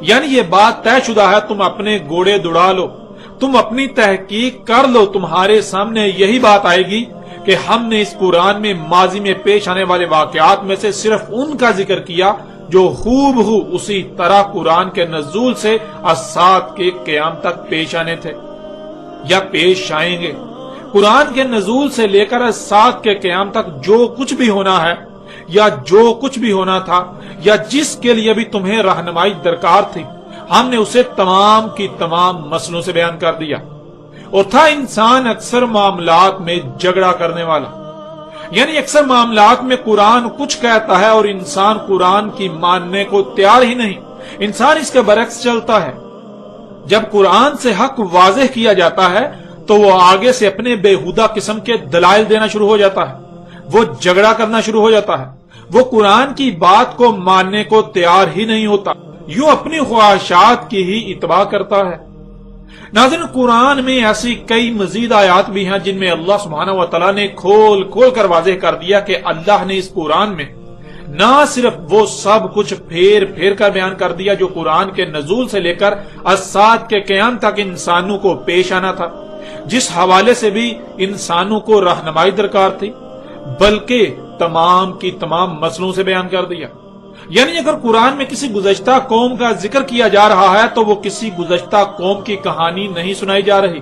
یعنی یہ بات طے شدہ ہے، تم اپنے گھوڑے دوڑا لو، تم اپنی تحقیق کر لو، تمہارے سامنے یہی بات آئے گی کہ ہم نے اس قرآن میں ماضی میں پیش آنے والے واقعات میں سے صرف ان کا ذکر کیا جو خوب ہو اسی طرح قرآن کے نزول سے الساعۃ کے قیام تک پیش آنے تھے یا پیش آئیں گے۔ قرآن کے نزول سے لے کر الساعۃ کے قیام تک جو کچھ بھی ہونا ہے یا جو کچھ بھی ہونا تھا یا جس کے لیے بھی تمہیں رہنمائی درکار تھی، ہم نے اسے تمام کی تمام مسئلوں سے بیان کر دیا۔ اور تھا انسان اکثر معاملات میں جھگڑا کرنے والا، یعنی اکثر معاملات میں قرآن کچھ کہتا ہے اور انسان قرآن کی ماننے کو تیار ہی نہیں، انسان اس کے برعکس چلتا ہے۔ جب قرآن سے حق واضح کیا جاتا ہے تو وہ آگے سے اپنے بےہودہ قسم کے دلائل دینا شروع ہو جاتا ہے، وہ جھگڑا کرنا شروع ہو جاتا ہے، وہ قرآن کی بات کو ماننے کو تیار ہی نہیں ہوتا، یوں اپنی خواہشات کی ہی اتباع کرتا ہے۔ ناظرین، قرآن میں ایسی کئی مزید آیات بھی ہیں جن میں اللہ سبحانہ و تعالیٰ نے کھول کھول کر واضح کر دیا کہ اللہ نے اس قرآن میں نہ صرف وہ سب کچھ پھیر پھیر کر بیان کر دیا جو قرآن کے نزول سے لے کر الساعۃ کے قیام تک انسانوں کو پیش آنا تھا، جس حوالے سے بھی انسانوں کو رہنمائی درکار تھی، بلکہ تمام کی تمام مسئلوں سے بیان کر دیا۔ یعنی اگر قرآن میں کسی گزشتہ قوم کا ذکر کیا جا رہا ہے تو وہ کسی گزشتہ قوم کی کہانی نہیں سنائی جا رہی،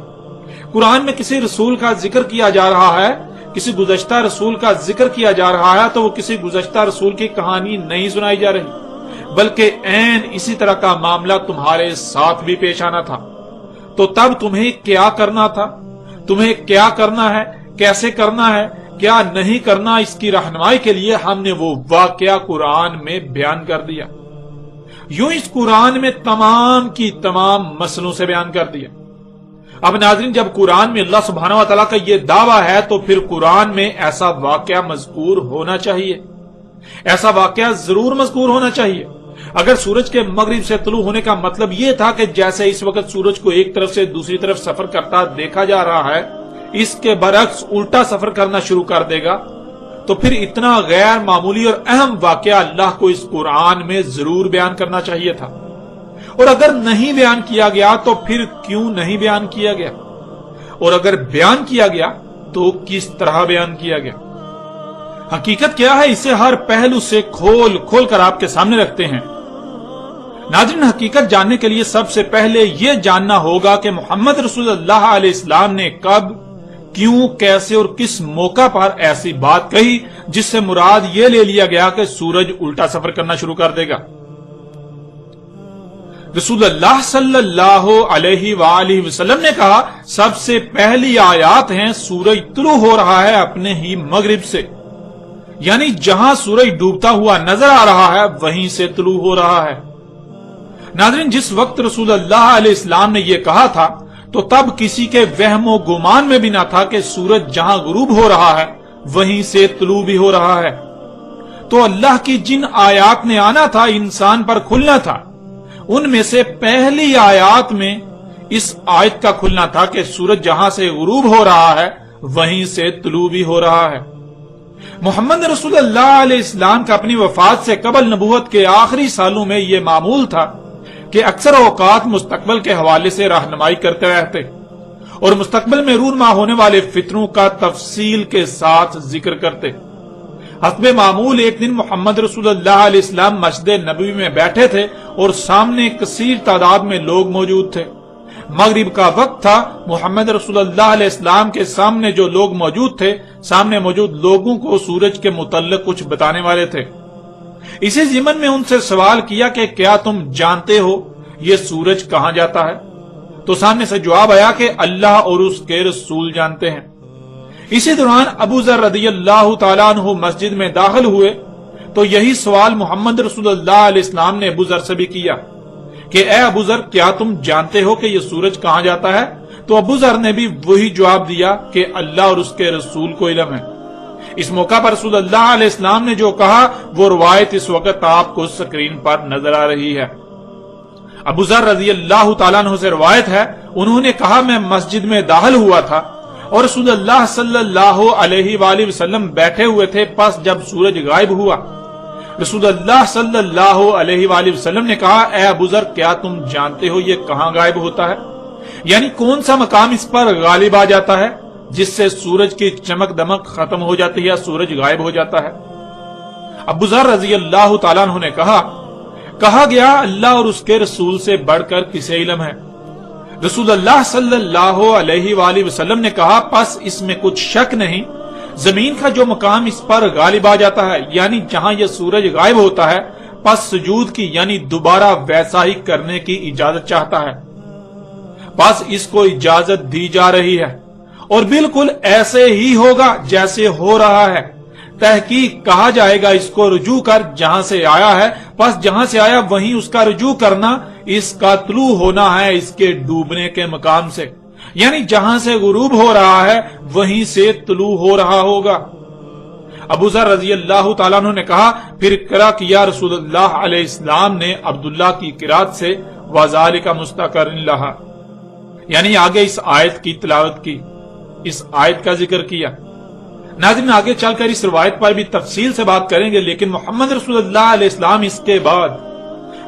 قرآن میں کسی رسول کا ذکر کیا جا رہا ہے، کسی گزشتہ رسول کا ذکر کیا جا رہا ہے تو وہ کسی گزشتہ رسول کی کہانی نہیں سنائی جا رہی، بلکہ عین اسی طرح کا معاملہ تمہارے ساتھ بھی پیش آنا تھا۔ تو تب تمہیں کیا کرنا تھا، تمہیں کیا کرنا ہے، کیسے کرنا ہے، کیا نہیں کرنا، اس کی رہنمائی کے لیے ہم نے وہ واقعہ قرآن میں بیان کر دیا۔ یوں اس قرآن میں تمام کی تمام مسئلوں سے بیان کر دیا۔ اب ناظرین، جب قرآن میں اللہ سبحانہ و تعالیٰ کا یہ دعویٰ ہے تو پھر قرآن میں ایسا واقعہ مذکور ہونا چاہیے، ایسا واقعہ ضرور مذکور ہونا چاہیے۔ اگر سورج کے مغرب سے طلوع ہونے کا مطلب یہ تھا کہ جیسے اس وقت سورج کو ایک طرف سے دوسری طرف سفر کرتا دیکھا جا رہا ہے، اس کے برعکس الٹا سفر کرنا شروع کر دے گا، تو پھر اتنا غیر معمولی اور اہم واقعہ اللہ کو اس قرآن میں ضرور بیان کرنا چاہیے تھا۔ اور اگر نہیں بیان کیا گیا تو پھر کیوں نہیں بیان کیا گیا، اور اگر بیان کیا گیا تو کس طرح بیان کیا گیا؟ حقیقت کیا ہے، اسے ہر پہلو سے کھول کھول کر آپ کے سامنے رکھتے ہیں۔ ناظرین، حقیقت جاننے کے لیے سب سے پہلے یہ جاننا ہوگا کہ محمد رسول اللہ علیہ السلام نے کب، کیوں، کیسے اور کس موقع پر ایسی بات کہی جس سے مراد یہ لے لیا گیا کہ سورج الٹا سفر کرنا شروع کر دے گا۔ رسول اللہ صلی اللہ علیہ وآلہ وسلم نے کہا، سب سے پہلی آیات ہیں سورج طلوع ہو رہا ہے اپنے ہی مغرب سے، یعنی جہاں سورج ڈوبتا ہوا نظر آ رہا ہے وہیں سے طلوع ہو رہا ہے۔ ناظرین، جس وقت رسول اللہ علیہ السلام نے یہ کہا تھا تو تب کسی کے وہم و گمان میں بھی نہ تھا کہ سورج جہاں غروب ہو رہا ہے وہیں سے طلوع بھی ہو رہا ہے۔ تو اللہ کی جن آیات نے آنا تھا، انسان پر کھلنا تھا، ان میں سے پہلی آیات میں اس آیت کا کھلنا تھا کہ سورج جہاں سے غروب ہو رہا ہے وہیں سے طلوع بھی ہو رہا ہے۔ محمد رسول اللہ علیہ السلام کا اپنی وفات سے قبل نبوت کے آخری سالوں میں یہ معمول تھا کہ اکثر اوقات مستقبل کے حوالے سے رہنمائی کرتے رہتے اور مستقبل میں رونما ہونے والے فتنوں کا تفصیل کے ساتھ ذکر کرتے۔ حسب معمول ایک دن محمد رسول اللہ علیہ السلام مسجد نبوی میں بیٹھے تھے اور سامنے کثیر تعداد میں لوگ موجود تھے۔ مغرب کا وقت تھا، محمد رسول اللہ علیہ السلام کے سامنے جو لوگ موجود تھے، سامنے موجود لوگوں کو سورج کے متعلق کچھ بتانے والے تھے۔ اسی ضمن میں ان سے سوال کیا کہ کیا تم جانتے ہو یہ سورج کہاں جاتا ہے؟ تو سامنے سے جواب آیا کہ اللہ اور اس کے رسول جانتے ہیں۔ اسی دوران ابو ذر رضی اللہ تعالیٰ عنہ مسجد میں داخل ہوئے تو یہی سوال محمد رسول اللہ علیہ السلام نے ابو ذر سے بھی کیا کہ اے ابو ذر، کیا تم جانتے ہو کہ یہ سورج کہاں جاتا ہے؟ تو ابو ذر نے بھی وہی جواب دیا کہ اللہ اور اس کے رسول کو علم ہے۔ اس موقع پر رسول اللہ علیہ السلام نے جو کہا وہ روایت اس وقت آپ کو سکرین پر نظر آ رہی ہے۔ ابو ذر رضی اللہ تعالیٰ عنہ سے روایت ہے، انہوں نے کہا میں مسجد میں داخل ہوا تھا اور رسول اللہ صلی اللہ علیہ وآلہ وسلم بیٹھے ہوئے تھے، پس جب سورج غائب ہوا رسول اللہ صلی اللہ علیہ وآلہ وسلم نے کہا اے ابو ذر کیا تم جانتے ہو یہ کہاں غائب ہوتا ہے؟ یعنی کون سا مقام اس پر غالب آ جاتا ہے جس سے سورج کی چمک دمک ختم ہو جاتی ہے یا سورج غائب ہو جاتا ہے؟ ابو ذر رضی اللہ تعالیٰ عنہ نے کہا گیا اللہ اور اس کے رسول سے بڑھ کر کسے علم ہے؟ رسول اللہ صلی اللہ علیہ وآلہ وسلم نے کہا پس اس میں کچھ شک نہیں، زمین کا جو مقام اس پر غالب آ جاتا ہے یعنی جہاں یہ سورج غائب ہوتا ہے پس سجود کی یعنی دوبارہ ویسا ہی کرنے کی اجازت چاہتا ہے، پس اس کو اجازت دی جا رہی ہے اور بالکل ایسے ہی ہوگا جیسے ہو رہا ہے۔ تحقیق کہا جائے گا اس کو رجوع کر جہاں سے آیا ہے، پس جہاں سے آیا وہیں اس کا رجوع کرنا، اس کا طلوع ہونا ہے اس کے ڈوبنے کے مقام سے، یعنی جہاں سے غروب ہو رہا ہے وہیں سے طلوع ہو رہا ہوگا۔ ابو ذر رضی اللہ تعالیٰ عنہ نے کہا پھر قرأ کیا رسول اللہ علیہ السلام نے عبداللہ کی قرأت سے وَذَلِكَ مُسْتَقَرٌ لَهَا، یعنی آگے اس آیت کی تلاوت کی، اس آیت کا ذکر کیا۔ ناظرین آگے چل کر اس روایت پر بھی تفصیل سے بات کریں گے، لیکن محمد رسول اللہ علیہ السلام اس کے بعد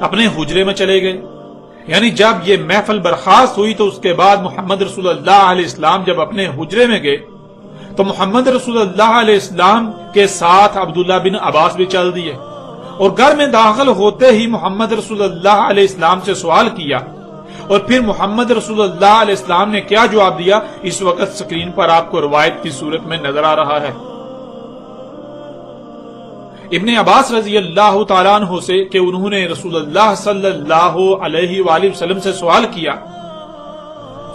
اپنے حجرے میں چلے گئے، یعنی جب یہ محفل برخاست ہوئی تو اس کے بعد محمد رسول اللہ علیہ السلام جب اپنے حجرے میں گئے تو محمد رسول اللہ علیہ السلام کے ساتھ عبداللہ بن عباس بھی چل دیے، اور گھر میں داخل ہوتے ہی محمد رسول اللہ علیہ السلام سے سوال کیا، اور پھر محمد رسول اللہ علیہ السلام نے کیا جواب دیا اس وقت سکرین پر آپ کو روایت کی صورت میں نظر آ رہا ہے۔ ابن عباس رضی اللہ تعالیٰ عنہ سے کہ انہوں نے رسول اللہ صلی اللہ علیہ وآلہ وسلم سے سوال کیا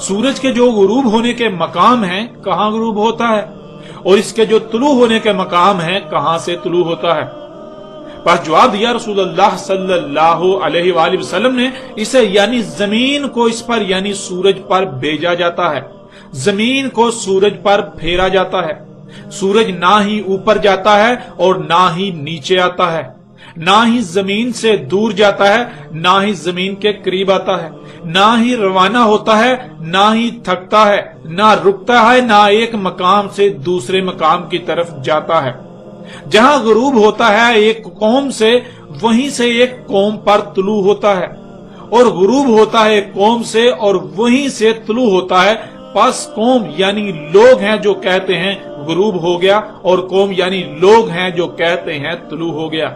سورج کے جو غروب ہونے کے مقام ہیں کہاں غروب ہوتا ہے اور اس کے جو طلوع ہونے کے مقام ہیں کہاں سے طلوع ہوتا ہے؟ پس جواب دیا رسول اللہ صلی اللہ علیہ وآلہ وسلم نے اسے یعنی زمین کو اس پر یعنی سورج پر بھیجا جاتا ہے، زمین کو سورج پر پھیرا جاتا ہے، سورج نہ ہی اوپر جاتا ہے اور نہ ہی نیچے آتا ہے، نہ ہی زمین سے دور جاتا ہے نہ ہی زمین کے قریب آتا ہے، نہ ہی روانہ ہوتا ہے نہ ہی تھکتا ہے، نہ رکتا ہے نہ ایک مقام سے دوسرے مقام کی طرف جاتا ہے۔ جہاں غروب ہوتا ہے ایک قوم سے وہیں سے ایک قوم پر طلوع ہوتا ہے، اور غروب ہوتا ہے ایک قوم سے اور وہیں سے طلوع ہوتا ہے، پس قوم یعنی لوگ ہیں جو کہتے ہیں غروب ہو گیا اور قوم یعنی لوگ ہیں جو کہتے ہیں طلوع ہو گیا۔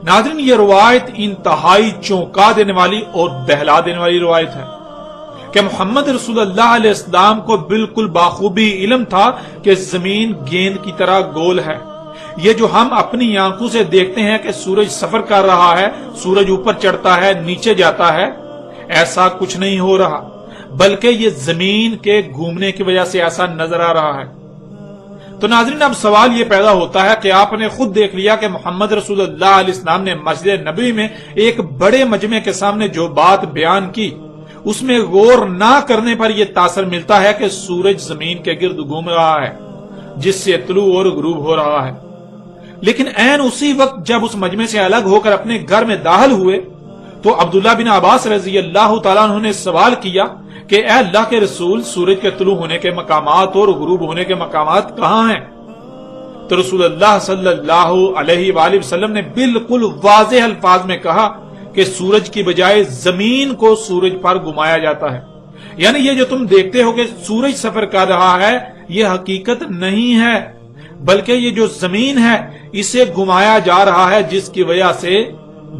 ناظرین یہ روایت انتہائی چونکا دینے والی اور دہلا دینے والی روایت ہے کہ محمد رسول اللہ علیہ السلام کو بالکل باخوبی علم تھا کہ زمین گیند کی طرح گول ہے۔ یہ جو ہم اپنی آنکھوں سے دیکھتے ہیں کہ سورج سفر کر رہا ہے، سورج اوپر چڑھتا ہے نیچے جاتا ہے، ایسا کچھ نہیں ہو رہا، بلکہ یہ زمین کے گھومنے کی وجہ سے ایسا نظر آ رہا ہے۔ تو ناظرین اب سوال یہ پیدا ہوتا ہے کہ آپ نے خود دیکھ لیا کہ محمد رسول اللہ علیہ السلام نے مسجد نبوی میں ایک بڑے مجمع کے سامنے جو بات بیان کی اس میں غور نہ کرنے پر یہ تاثر ملتا ہے کہ سورج زمین کے گرد گھوم رہا ہے جس سے طلوع اور غروب ہو رہا ہے، لیکن عین اسی وقت جب اس مجمع سے الگ ہو کر اپنے گھر میں داخل ہوئے تو عبداللہ بن عباس رضی اللہ تعالیٰ عنہ نے سوال کیا کہ اے اللہ کے رسول سورج کے طلوع ہونے کے مقامات اور غروب ہونے کے مقامات کہاں ہیں؟ تو رسول اللہ صلی اللہ علیہ وآلہ وسلم نے بالکل واضح الفاظ میں کہا کہ سورج کی بجائے زمین کو سورج پر گھمایا جاتا ہے، یعنی یہ جو تم دیکھتے ہو کہ سورج سفر کر رہا ہے یہ حقیقت نہیں ہے، بلکہ یہ جو زمین ہے اسے گھمایا جا رہا ہے جس کی وجہ سے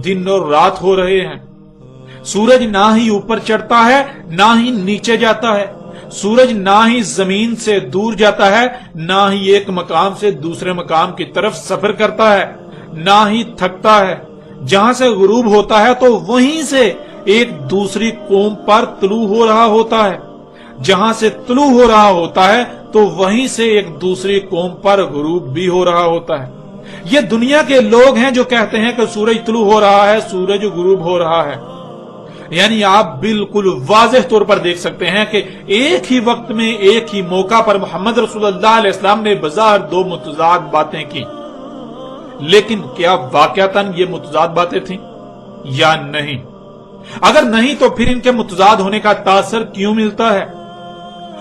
دن اور رات ہو رہے ہیں۔ سورج نہ ہی اوپر چڑھتا ہے نہ ہی نیچے جاتا ہے، سورج نہ ہی زمین سے دور جاتا ہے نہ ہی ایک مقام سے دوسرے مقام کی طرف سفر کرتا ہے، نہ ہی تھکتا ہے۔ جہاں سے غروب ہوتا ہے تو وہیں سے ایک دوسری قوم پر طلوع ہو رہا ہوتا ہے، جہاں سے طلوع ہو رہا ہوتا ہے تو وہیں سے ایک دوسری قوم پر غروب بھی ہو رہا ہوتا ہے۔ یہ دنیا کے لوگ ہیں جو کہتے ہیں کہ سورج طلوع ہو رہا ہے سورج غروب ہو رہا ہے، یعنی آپ بالکل واضح طور پر دیکھ سکتے ہیں کہ ایک ہی وقت میں ایک ہی موقع پر محمد رسول اللہ علیہ السلام نے بظاہر دو متضاد باتیں کی، لیکن کیا واقعتاً یہ متضاد باتیں تھیں یا نہیں؟ اگر نہیں تو پھر ان کے متضاد ہونے کا تاثر کیوں ملتا ہے؟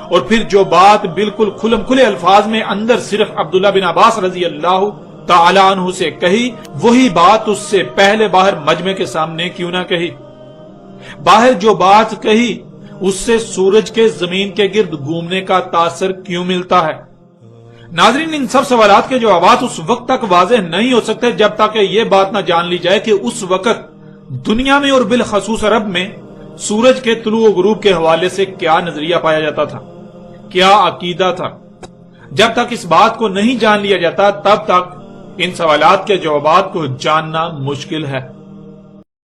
اور پھر جو بات بالکل کھلم کھلے الفاظ میں اندر صرف عبداللہ بن عباس رضی اللہ تعالی عنہ سے کہی وہی بات اس سے پہلے باہر مجمع کے سامنے کیوں نہ کہی؟ باہر جو بات کہی اس سے سورج کے زمین کے گرد گھومنے کا تاثر کیوں ملتا ہے؟ ناظرین، ان سب سوالات کے جوابات اس وقت تک واضح نہیں ہو سکتے جب تک کہ یہ بات نہ جان لی جائے کہ اس وقت دنیا میں اور بالخصوص عرب میں سورج کے طلوع و غروب کے حوالے سے کیا نظریہ پایا جاتا تھا، کیا عقیدہ تھا۔ جب تک اس بات کو نہیں جان لیا جاتا تب تک ان سوالات کے جوابات کو جاننا مشکل ہے۔